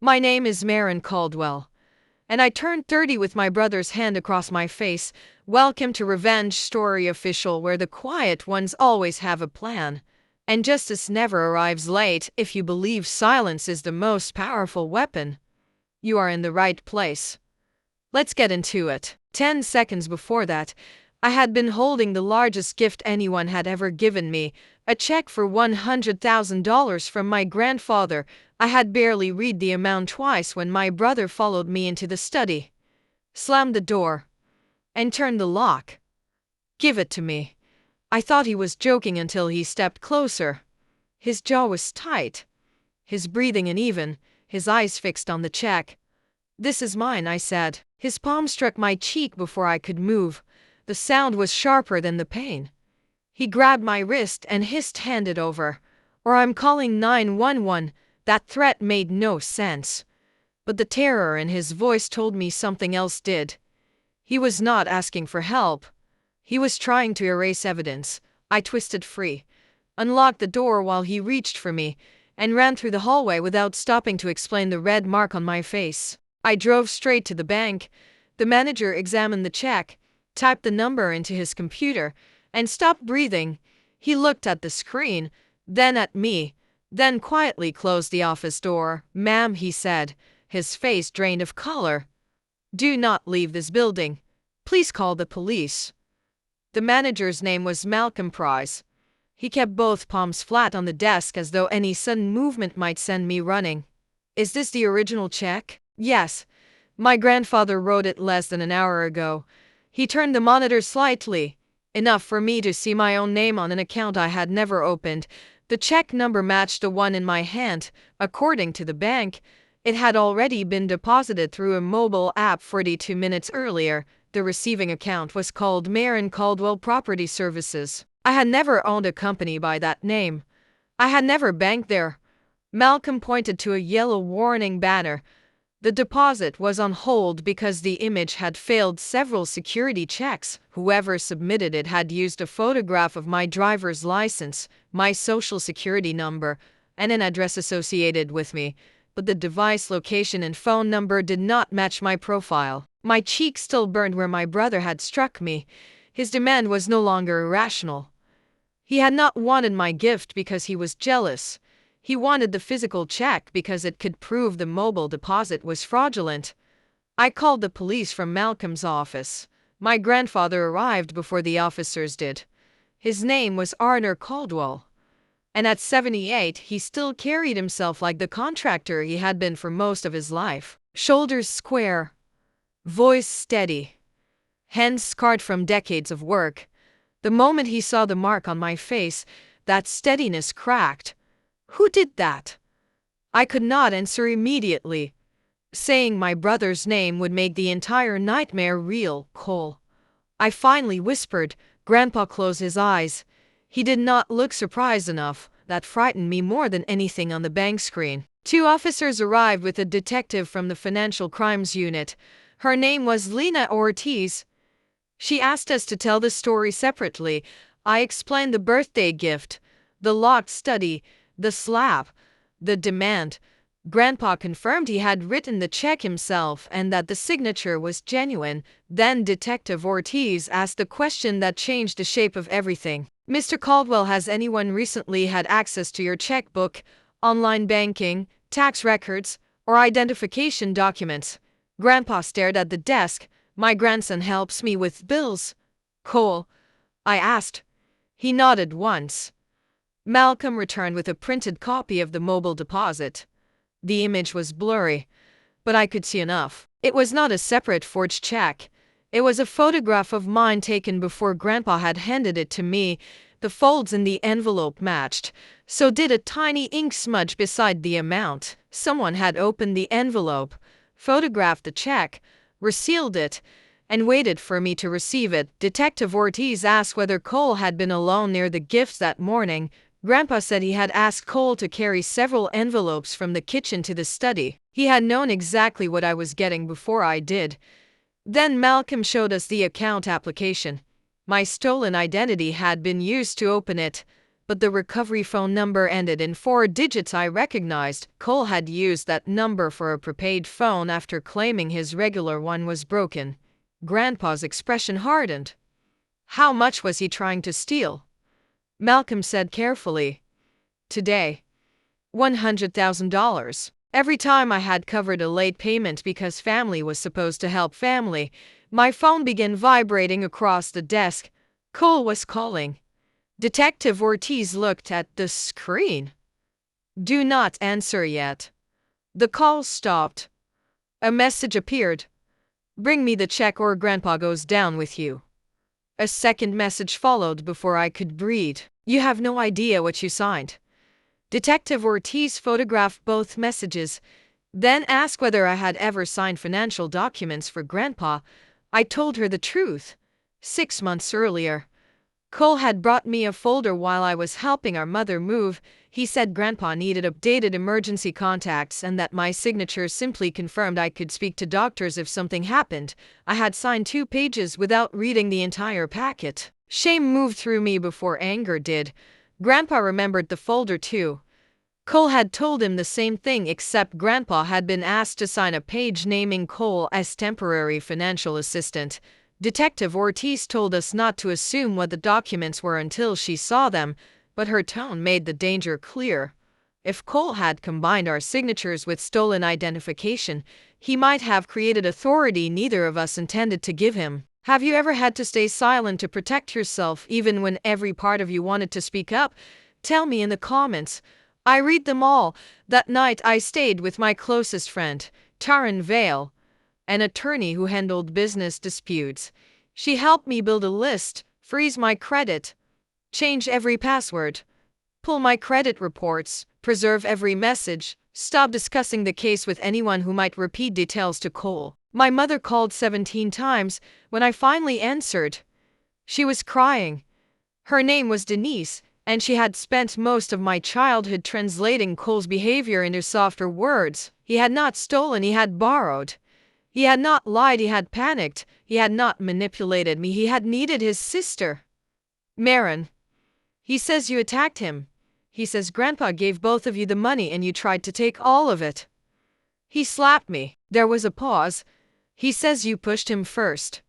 My name is Marin Caldwell, and I turned 30 with my brother's hand across my face. Welcome to Revenge Story Official, where the quiet ones always have a plan, and justice never arrives late. If you believe silence is the most powerful weapon, you are in the right place. Let's get into it. 10 seconds before that, I had been holding the largest gift anyone had ever given me, a check for $100,000 from my grandfather. I had barely read the amount twice when my brother followed me into the study, slammed the door, and turned the lock. "Give it to me." I thought he was joking until he stepped closer. His jaw was tight, his breathing uneven, his eyes fixed on the check. "This is mine," I said. His palm struck my cheek before I could move. The sound was sharper than the pain. He grabbed my wrist and hissed, "Hand it over, or I'm calling 911. That threat made no sense, but the terror in his voice told me something else did. He was not asking for help. He was trying to erase evidence. I twisted free, unlocked the door while he reached for me, and ran through the hallway without stopping to explain the red mark on my face. I drove straight to the bank. The manager examined the check, typed the number into his computer, and stopped breathing. He looked at the screen, then at me, then quietly closed the office door. "Ma'am," he said, his face drained of color, "do not leave this building. Please call the police." The manager's name was Malcolm Price. He kept both palms flat on the desk as though any sudden movement might send me running. "Is this the original check?" "Yes. My grandfather wrote it less than an hour ago." He turned the monitor slightly, enough for me to see my own name on an account I had never opened. The check number matched the one in my hand. According to the bank, it had already been deposited through a mobile app 42 minutes earlier. The receiving account was called Marin Caldwell Property Services. I had never owned a company by that name. I had never banked there. Malcolm pointed to a yellow warning banner. The deposit was on hold because the image had failed several security checks. Whoever submitted it had used a photograph of my driver's license, my social security number, and an address associated with me, but the device location and phone number did not match my profile. My cheek still burned where my brother had struck me. His demand was no longer irrational. He had not wanted my gift because he was jealous. He wanted the physical check because it could prove the mobile deposit was fraudulent. I called the police from Malcolm's office. My grandfather arrived before the officers did. His name was Arthur Caldwell, and at 78 he still carried himself like the contractor he had been for most of his life. Shoulders square, voice steady, hands scarred from decades of work. The moment he saw the mark on my face, that steadiness cracked. "Who did that?" I could not answer immediately. Saying my brother's name would make the entire nightmare real. "Cole." I finally whispered. Grandpa closed his eyes. He did not look surprised enough. That frightened me more than anything on the bank screen. 2 officers arrived with a detective from the Financial Crimes Unit. Her name was Lena Ortiz. She asked us to tell the story separately. I explained the birthday gift, the locked study, the slap, the demand. Grandpa confirmed he had written the check himself and that the signature was genuine. Then Detective Ortiz asked the question that changed the shape of everything. "Mr. Caldwell, has anyone recently had access to your checkbook, online banking, tax records, or identification documents?" Grandpa stared at the desk. "My grandson helps me with bills." "Cole?" I asked. He nodded once. Malcolm returned with a printed copy of the mobile deposit. The image was blurry, but I could see enough. It was not a separate forged check. It was a photograph of mine taken before Grandpa had handed it to me. The folds in the envelope matched. So did a tiny ink smudge beside the amount. Someone had opened the envelope, photographed the check, resealed it, and waited for me to receive it. Detective Ortiz asked whether Cole had been alone near the gifts that morning. Grandpa said he had asked Cole to carry several envelopes from the kitchen to the study. He had known exactly what I was getting before I did. Then Malcolm showed us the account application. My stolen identity had been used to open it, but the recovery phone number ended in 4 digits I recognized. Cole had used that number for a prepaid phone after claiming his regular one was broken. Grandpa's expression hardened. How much was he trying to steal? Malcolm said carefully. Today, $100,000. Every time I had covered a late payment because family was supposed to help family, my phone began vibrating across the desk. Cole was calling. Detective Ortiz looked at the screen. Do not answer yet. The call stopped. A message appeared. Bring me the check or Grandpa goes down with you. A second message followed before I could breathe. You have no idea what you signed. Detective Ortiz photographed both messages, then asked whether I had ever signed financial documents for Grandpa. I told her the truth. 6 months earlier, Cole had brought me a folder while I was helping our mother move. He said Grandpa needed updated emergency contacts and that my signature simply confirmed I could speak to doctors if something happened. I had signed 2 pages without reading the entire packet. Shame moved through me before anger did. Grandpa remembered the folder too. Cole had told him the same thing, except Grandpa had been asked to sign a page naming Cole as temporary financial assistant. Detective Ortiz told us not to assume what the documents were until she saw them, but her tone made the danger clear. If Cole had combined our signatures with stolen identification, he might have created authority neither of us intended to give him. Have you ever had to stay silent to protect yourself even when every part of you wanted to speak up? Tell me in the comments. I read them all. That night I stayed with my closest friend, Taryn Vale, an attorney who handled business disputes. She helped me build a list, freeze my credit, change every password, pull my credit reports, preserve every message, stop discussing the case with anyone who might repeat details to Cole. My mother called 17 times. When I finally answered, she was crying. Her name was Denise, and she had spent most of my childhood translating Cole's behavior into softer words. He had not stolen, he had borrowed. He had not lied, he had panicked. He had not manipulated me, he had needed his sister, Marin. He says you attacked him. He says Grandpa gave both of you the money and you tried to take all of it. He slapped me. There was a pause. He says you pushed him first.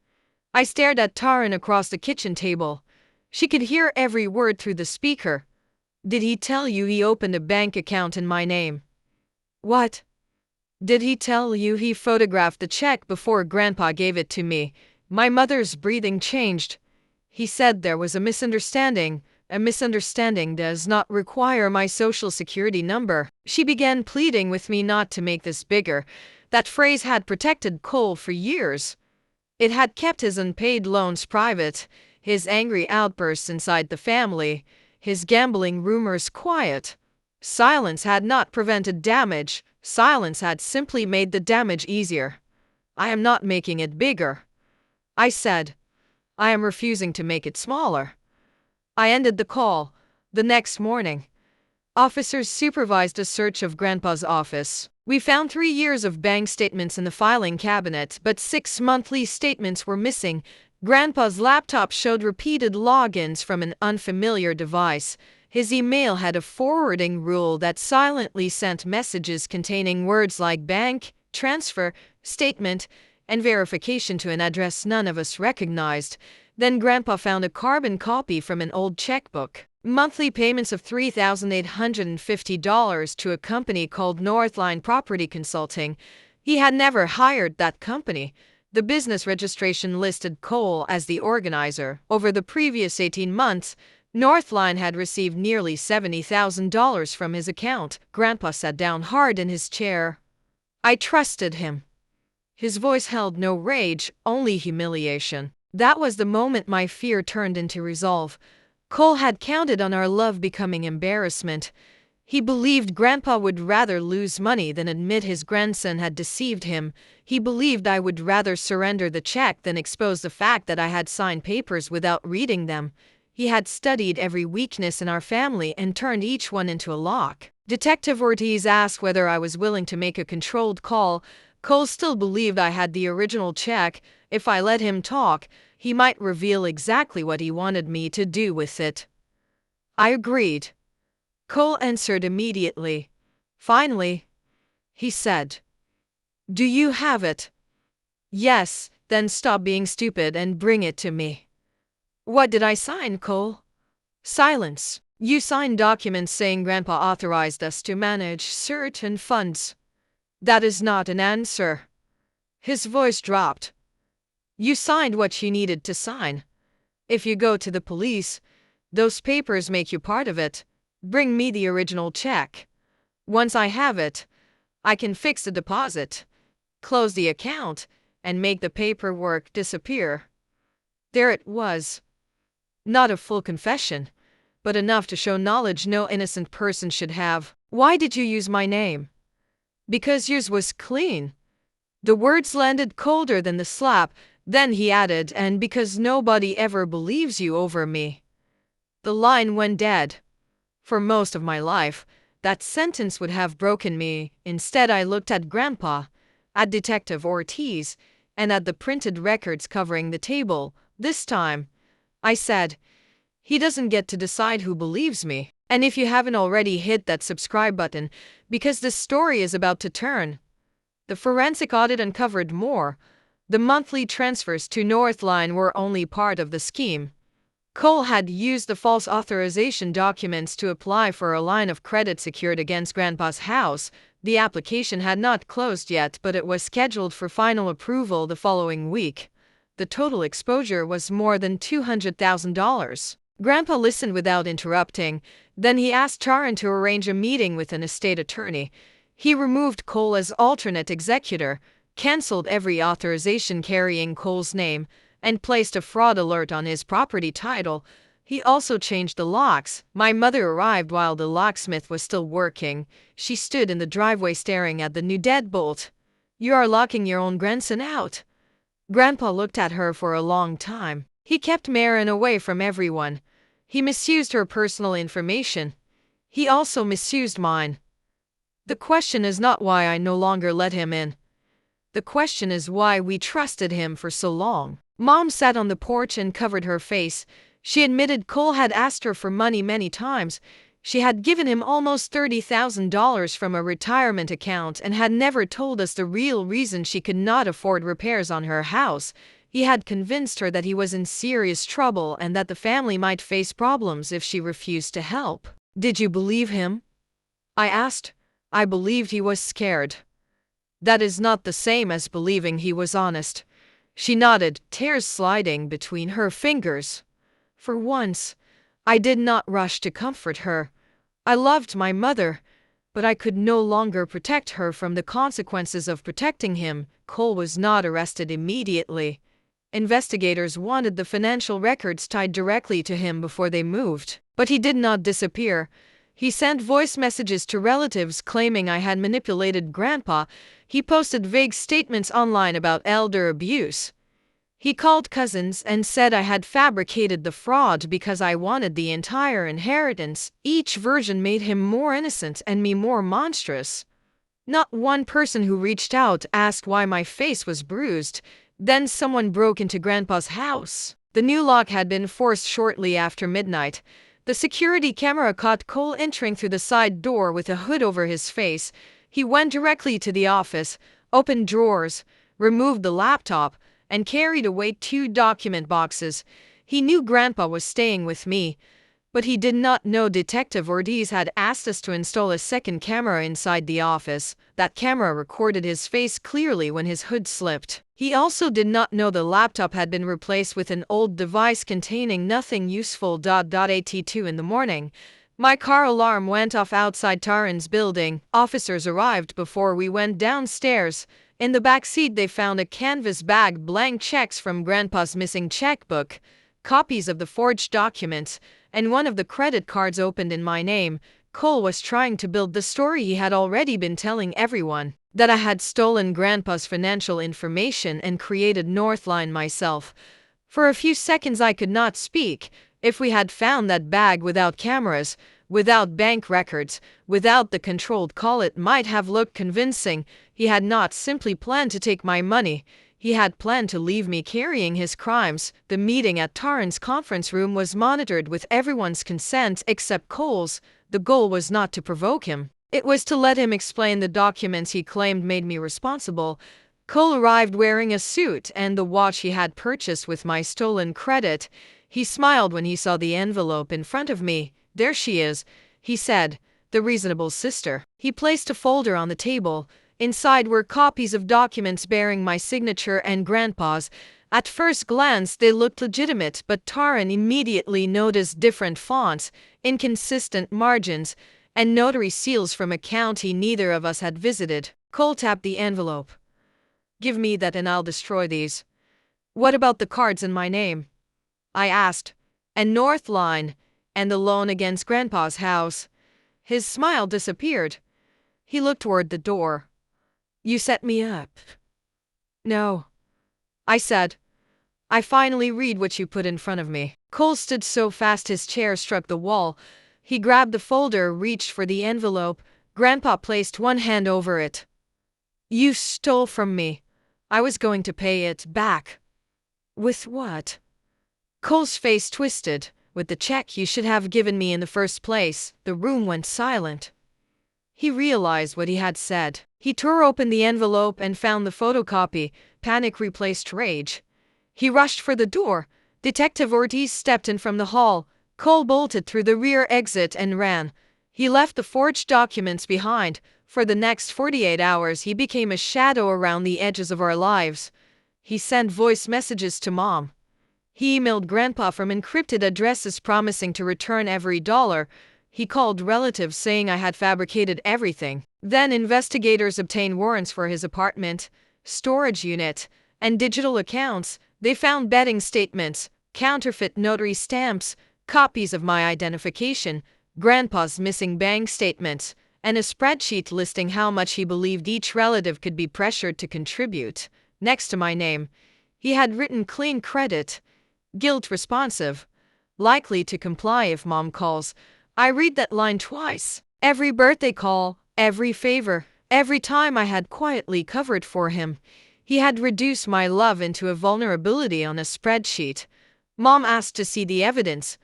I stared at Taryn across the kitchen table. She could hear every word through the speaker. Did he tell you he opened a bank account in my name? What? Did he tell you he photographed the check before Grandpa gave it to me? My mother's breathing changed. He said there was a misunderstanding. A misunderstanding does not require my social security number. She began pleading with me not to make this bigger. That phrase had protected Cole for years. It had kept his unpaid loans private, his angry outbursts inside the family, his gambling rumors quiet. Silence had not prevented damage. Silence had simply made the damage easier. I am not making it bigger, I said. I am refusing to make it smaller. I ended the call. The next morning, officers supervised a search of Grandpa's office. We found 3 years of bank statements in the filing cabinet, but 6 monthly statements were missing. Grandpa's laptop showed repeated logins from an unfamiliar device. His email had a forwarding rule that silently sent messages containing words like bank, transfer, statement, and verification to an address none of us recognized. Then Grandpa found a carbon copy from an old checkbook. Monthly payments of $3,850 to a company called Northline Property Consulting. He had never hired that company. The business registration listed Cole as the organizer. Over the previous 18 months, Northline had received nearly $70,000 from his account. Grandpa sat down hard in his chair. I trusted him. His voice held no rage, only humiliation. That was the moment my fear turned into resolve. Cole had counted on our love becoming embarrassment. He believed Grandpa would rather lose money than admit his grandson had deceived him. He believed I would rather surrender the check than expose the fact that I had signed papers without reading them. He had studied every weakness in our family and turned each one into a lock. Detective Ortiz asked whether I was willing to make a controlled call. Cole still believed I had the original check. If I let him talk, he might reveal exactly what he wanted me to do with it. I agreed. Cole answered immediately. Finally, he said, "Do you have it?" "Yes." "Then stop being stupid and bring it to me." "What did I sign, Cole?" Silence. "You signed documents saying Grandpa authorized us to manage certain funds." "That is not an answer." His voice dropped. "You signed what you needed to sign. If you go to the police, those papers make you part of it. Bring me the original check. Once I have it, I can fix the deposit, close the account, and make the paperwork disappear." There it was. Not a full confession, but enough to show knowledge no innocent person should have. "Why did you use my name?" "Because yours was clean." The words landed colder than the slap. Then he added, "And because nobody ever believes you over me." The line went dead. For most of my life, that sentence would have broken me. Instead, I looked at Grandpa, at Detective Ortiz, and at the printed records covering the table. This time, I said, he doesn't get to decide who believes me. And if you haven't already, hit that subscribe button, because this story is about to turn. The forensic audit uncovered more. The monthly transfers to Northline were only part of the scheme. Cole had used the false authorization documents to apply for a line of credit secured against Grandpa's house. The application had not closed yet, but it was scheduled for final approval the following week. The total exposure was more than $200,000. Grandpa listened without interrupting. Then he asked Charan to arrange a meeting with an estate attorney. He removed Cole as alternate executor, canceled every authorization carrying Cole's name, and placed a fraud alert on his property title. He also changed the locks. My mother arrived while the locksmith was still working. She stood in the driveway staring at the new deadbolt. "You are locking your own grandson out." Grandpa looked at her for a long time. He kept Marin away from everyone. He misused her personal information. He also misused mine. The question is not why I no longer let him in. The question is why we trusted him for so long. Mom sat on the porch and covered her face. She admitted Cole had asked her for money many times. She had given him almost $30,000 from a retirement account and had never told us the real reason she could not afford repairs on her house. He had convinced her that he was in serious trouble and that the family might face problems if she refused to help. "Did you believe him?" I asked. "I believed he was scared." "That is not the same as believing he was honest." She nodded, tears sliding between her fingers. For once, I did not rush to comfort her. I loved my mother, but I could no longer protect her from the consequences of protecting him. Cole was not arrested immediately. Investigators wanted the financial records tied directly to him before they moved. But he did not disappear. He sent voice messages to relatives claiming I had manipulated Grandpa. He posted vague statements online about elder abuse. He called cousins and said I had fabricated the fraud because I wanted the entire inheritance. Each version made him more innocent and me more monstrous. Not one person who reached out asked why my face was bruised. Then someone broke into Grandpa's house. The new lock had been forced shortly after midnight. The security camera caught Cole entering through the side door with a hood over his face. He went directly to the office, opened drawers, removed the laptop, and carried away 2 document boxes. He knew Grandpa was staying with me, but he did not know Detective Ortiz had asked us to install a second camera inside the office. That camera recorded his face clearly when his hood slipped. He also did not know the laptop had been replaced with an old device containing nothing useful. At 2 in the morning, my car alarm went off outside Taran's building. Officers arrived before we went downstairs. In the back seat they found a canvas bag, blank checks from Grandpa's missing checkbook, copies of the forged documents, and one of the credit cards opened in my name. Cole was trying to build the story he had already been telling everyone, that I had stolen Grandpa's financial information and created Northline myself. For a few seconds I could not speak. If we had found that bag without cameras, without bank records, without the controlled call, it might have looked convincing. He had not simply planned to take my money. He had planned to leave me carrying his crimes. The meeting at Taryn's conference room was monitored with everyone's consent except Cole's. The goal was not to provoke him. It was to let him explain the documents he claimed made me responsible. Cole arrived wearing a suit and the watch he had purchased with my stolen credit. He smiled when he saw the envelope in front of me. "There she is," he said, "the reasonable sister." He placed a folder on the table. Inside were copies of documents bearing my signature and Grandpa's. At first glance, they looked legitimate, but Taryn immediately noticed different fonts, inconsistent margins, and notary seals from a county neither of us had visited. Cole tapped the envelope. "Give me that and I'll destroy these." "What about the cards in my name?" I asked. "And North Line, and the loan against Grandpa's house?" His smile disappeared. He looked toward the door. "You set me up." "No," I said. "I finally read what you put in front of me." Cole stood so fast his chair struck the wall. He grabbed the folder, reached for the envelope. Grandpa placed one hand over it. "You stole from me. I was going to pay it back." "With what?" Cole's face twisted. "With the check you should have given me in the first place." The room went silent. He realized what he had said. He tore open the envelope and found the photocopy. Panic replaced rage. He rushed for the door. Detective Ortiz stepped in from the hall. Cole bolted through the rear exit and ran. He left the forged documents behind. For the next 48 hours, he became a shadow around the edges of our lives. He sent voice messages to Mom. He emailed Grandpa from encrypted addresses promising to return every dollar. He called relatives saying I had fabricated everything. Then investigators obtained warrants for his apartment, storage unit, and digital accounts. They found betting statements, counterfeit notary stamps, copies of my identification, Grandpa's missing bank statements, and a spreadsheet listing how much he believed each relative could be pressured to contribute. Next to my name, he had written clean credit, guilt responsive, likely to comply if Mom calls. I read that line twice. Every birthday call, every favor, every time I had quietly covered for him. He had reduced my love into a vulnerability on a spreadsheet. Mom asked to see the evidence.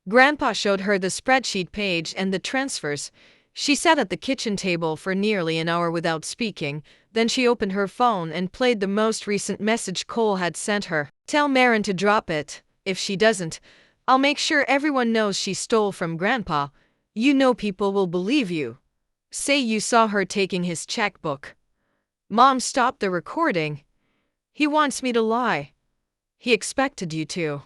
Grandpa showed her the spreadsheet page and the transfers. She sat at the kitchen table for nearly an hour without speaking. Then she opened her phone and played the most recent message Cole had sent her. "Tell Marin to drop it. If she doesn't, I'll make sure everyone knows she stole from Grandpa. You know people will believe you. Say you saw her taking his checkbook." Mom stopped the recording. "He wants me to lie." "He expected you to,"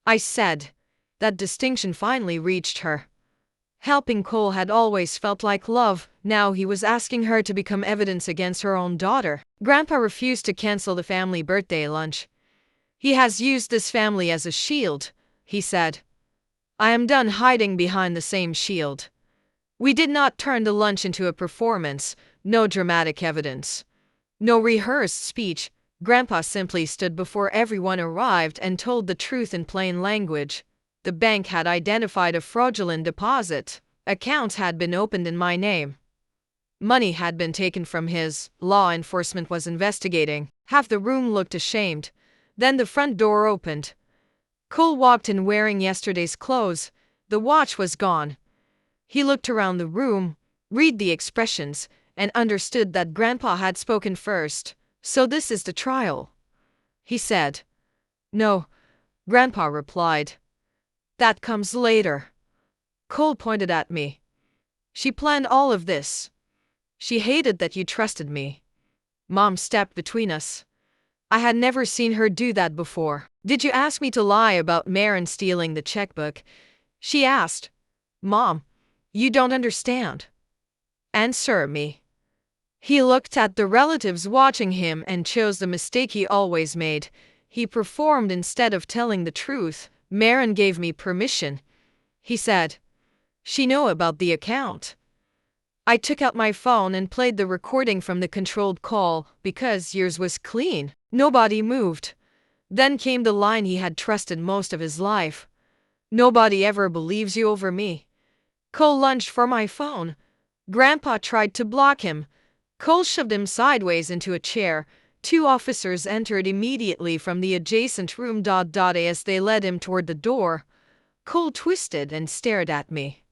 I said. That distinction finally reached her. Helping Cole had always felt like love. Now he was asking her to become evidence against her own daughter. Grandpa refused to cancel the family birthday lunch. "He has used this family as a shield," he said. "I am done hiding behind the same shield." We did not turn the lunch into a performance. No dramatic evidence. No rehearsed speech. Grandpa simply stood before everyone arrived and told the truth in plain language. The bank had identified a fraudulent deposit. Accounts had been opened in my name. Money had been taken from his. Law enforcement was investigating. Half the room looked ashamed. Then the front door opened. Cole walked in wearing yesterday's clothes. The watch was gone. He looked around the room, read the expressions, and understood that Grandpa had spoken first. "So this is the trial," he said. "No," Grandpa replied. "That comes later." Cole pointed at me. "She planned all of this. She hated that you trusted me." Mom stepped between us. I had never seen her do that before. "Did you ask me to lie about Marin stealing the checkbook?" she asked. "Mom, you don't understand." "Answer me." He looked at the relatives watching him and chose the mistake he always made. He performed instead of telling the truth. "Marin gave me permission," he said. "She knew about the account." I took out my phone and played the recording from the controlled call because yours was clean. Nobody moved. Then came the line he had trusted most of his life. "Nobody ever believes you over me." Cole lunged for my phone. Grandpa tried to block him. Cole shoved him sideways into a chair. Two officers entered immediately from the adjacent room. As they led him toward the door, Cole twisted and stared at me.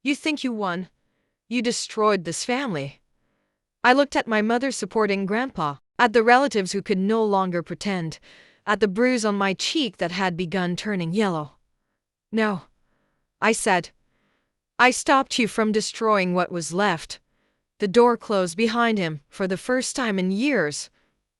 "You think you won? You destroyed this family." I looked at my mother supporting Grandpa, at the relatives who could no longer pretend, at the bruise on my cheek that had begun turning yellow. "No," I said. "I stopped you from destroying what was left." The door closed behind him for the first time in years.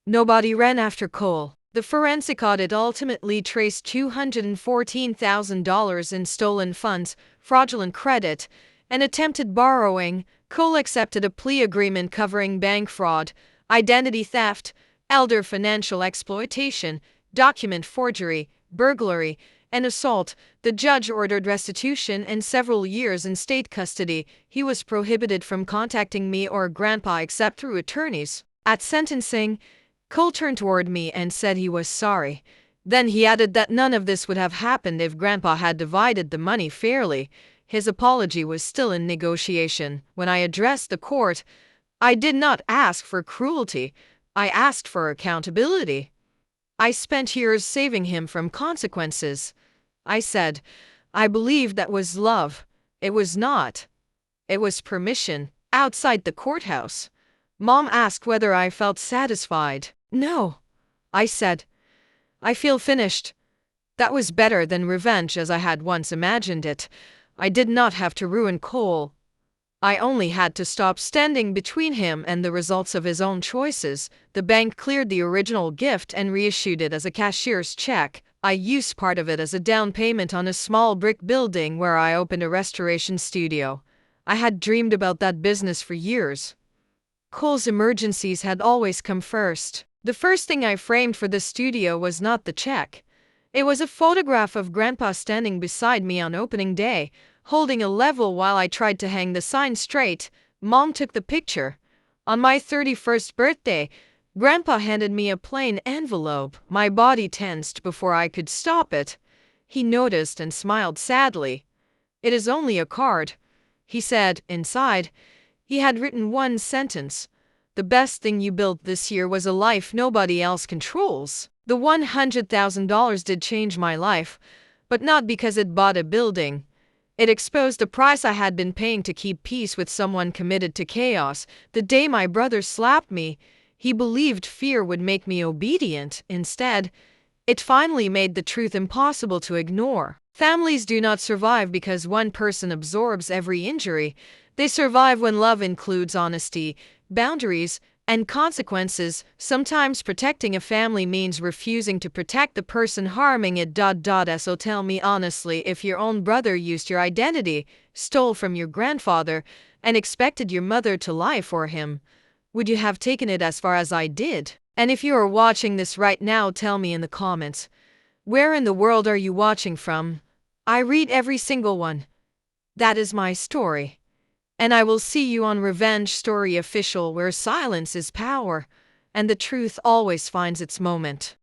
Nobody ran after Cole. The forensic audit ultimately traced $214,000 in stolen funds, fraudulent credit, and attempted borrowing. Cole accepted a plea agreement covering bank fraud, identity theft, elder financial exploitation, document forgery, burglary, and assault. The judge ordered restitution and several years in state custody. He was prohibited from contacting me or Grandpa except through attorneys. At sentencing, Cole turned toward me and said he was sorry. Then he added that none of this would have happened if Grandpa had divided the money fairly. His apology was still in negotiation. When I addressed the court, I did not ask for cruelty. I asked for accountability. "I spent years saving him from consequences," I said. "I believed that was love. It was not. It was permission." Outside the courthouse, Mom asked whether I felt satisfied. "No," I said. "I feel finished." That was better than revenge as I had once imagined it. I did not have to ruin Cole. I only had to stop standing between him and the results of his own choices. The bank cleared the original gift and reissued it as a cashier's check. I used part of it as a down payment on a small brick building where I opened a restoration studio. I had dreamed about that business for years. Cole's emergencies had always come first. The first thing I framed for the studio was not the check. It was a photograph of Grandpa standing beside me on opening day, holding a level while I tried to hang the sign straight. Mom took the picture. On my 31st birthday, Grandpa handed me a plain envelope. My body tensed before I could stop it. He noticed and smiled sadly. "It is only a card," he said. Inside, he had written one sentence: "The best thing you built this year was a life nobody else controls." The $100,000 did change my life, but not because it bought a building. It exposed the price I had been paying to keep peace with someone committed to chaos. The day my brother slapped me, he believed fear would make me obedient. Instead, it finally made the truth impossible to ignore. Families do not survive because one person absorbs every injury. They survive when love includes honesty, boundaries, and consequences. Sometimes protecting a family means refusing to protect the person harming it. So tell me honestly, if your own brother used your identity, stole from your grandfather, and expected your mother to lie for him, would you have taken it as far as I did? And if you are watching this right now, tell me in the comments. Where in the world are you watching from? I read every single one. That is my story. And I will see you on Revenge Story Official, where silence is power, and the truth always finds its moment.